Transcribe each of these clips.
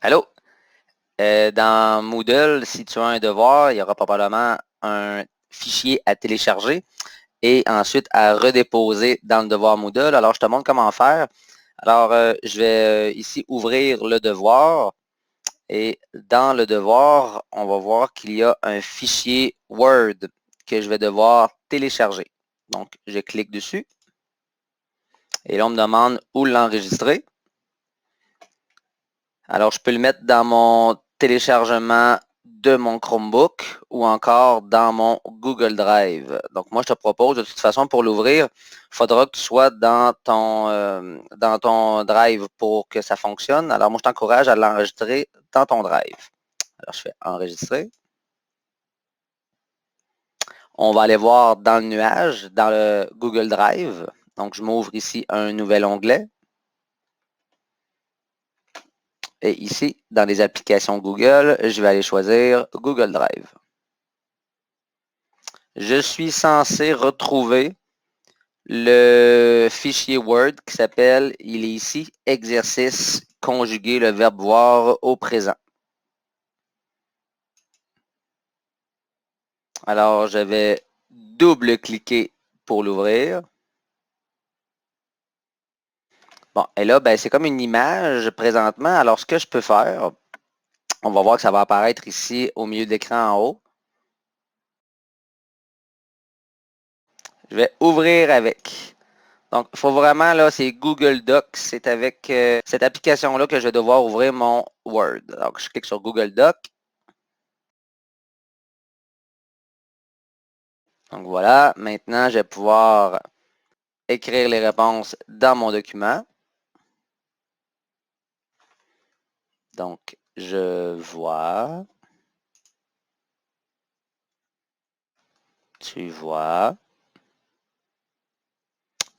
Allô? Dans Moodle, si tu as un devoir, il y aura probablement un fichier à télécharger et ensuite à redéposer dans le devoir Moodle. Alors, je te montre comment faire. Alors, je vais ici ouvrir le devoir et dans le devoir, on va voir qu'il y a un fichier Word que je vais devoir télécharger. Donc, je clique dessus et là, on me demande où l'enregistrer. Alors, je peux le mettre dans mon téléchargement de mon Chromebook ou encore dans mon Google Drive. Donc, moi, je te propose, de toute façon, pour l'ouvrir, il faudra que tu sois dans ton Drive pour que ça fonctionne. Alors, moi, je t'encourage à l'enregistrer dans ton Drive. Alors, je fais enregistrer. On va aller voir dans le nuage, dans le Google Drive. Donc, je m'ouvre ici un nouvel onglet. Et ici, dans les applications Google, je vais aller choisir Google Drive. Je suis censé retrouver le fichier Word qui s'appelle, il est ici, exercice conjugué le verbe voir au présent. Alors, je vais double-cliquer pour l'ouvrir. Bon, et là, ben, c'est comme une image présentement. Alors, ce que je peux faire, on va voir que ça va apparaître ici au milieu de l'écran en haut. Je vais ouvrir avec. Donc, il faut vraiment, là, c'est Google Docs. C'est avec cette application-là que je vais devoir ouvrir mon Word. Donc, je clique sur Google Docs. Donc, voilà. Maintenant, je vais pouvoir écrire les réponses dans mon document. Donc, je vois. Tu vois.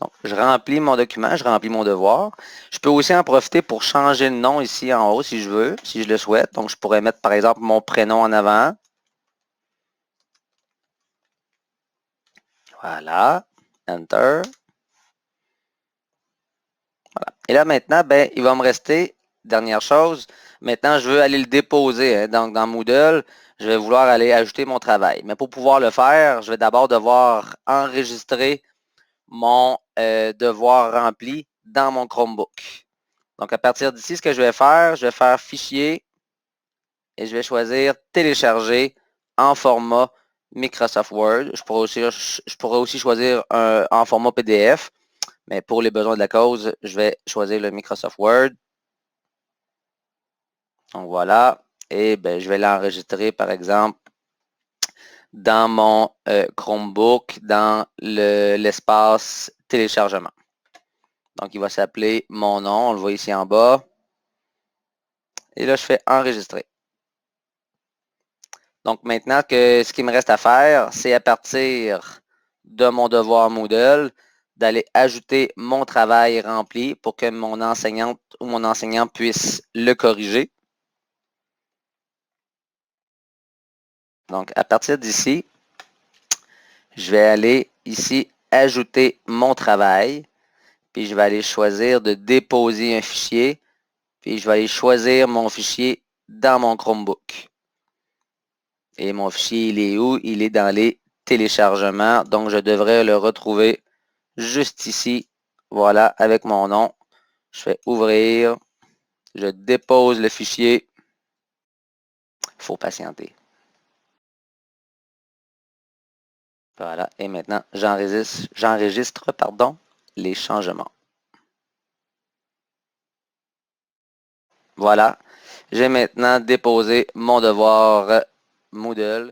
Donc, je remplis mon document, je remplis mon devoir. Je peux aussi en profiter pour changer le nom ici en haut si je veux, si je le souhaite. Donc, je pourrais mettre par exemple mon prénom en avant. Voilà. Enter. Voilà. Et là, maintenant, ben, il va me rester, dernière chose, maintenant, je veux aller le déposer. Hein. Donc, dans Moodle, je vais vouloir aller ajouter mon travail. Mais pour pouvoir le faire, je vais d'abord devoir enregistrer mon devoir rempli dans mon Chromebook. Donc, à partir d'ici, ce que je vais faire fichier et je vais choisir télécharger en format Microsoft Word. Je pourrais aussi choisir en format PDF, mais pour les besoins de la cause, je vais choisir le Microsoft Word. Donc voilà. Et ben, je vais l'enregistrer, par exemple, dans mon Chromebook, dans l'espace téléchargement. Donc, il va s'appeler mon nom. On le voit ici en bas. Et là, je fais enregistrer. Donc, maintenant, ce qui me reste à faire, c'est à partir de mon devoir Moodle, d'aller ajouter mon travail rempli pour que mon enseignante ou mon enseignant puisse le corriger. Donc, à partir d'ici, je vais aller ici ajouter mon travail, puis je vais aller choisir de déposer un fichier, puis je vais aller choisir mon fichier dans mon Chromebook. Et mon fichier, il est où? Il est dans les téléchargements, donc je devrais le retrouver juste ici. Voilà, avec mon nom. Je fais ouvrir, je dépose le fichier. Il faut patienter. Voilà, et maintenant, j'enregistre, les changements. Voilà, j'ai maintenant déposé mon devoir Moodle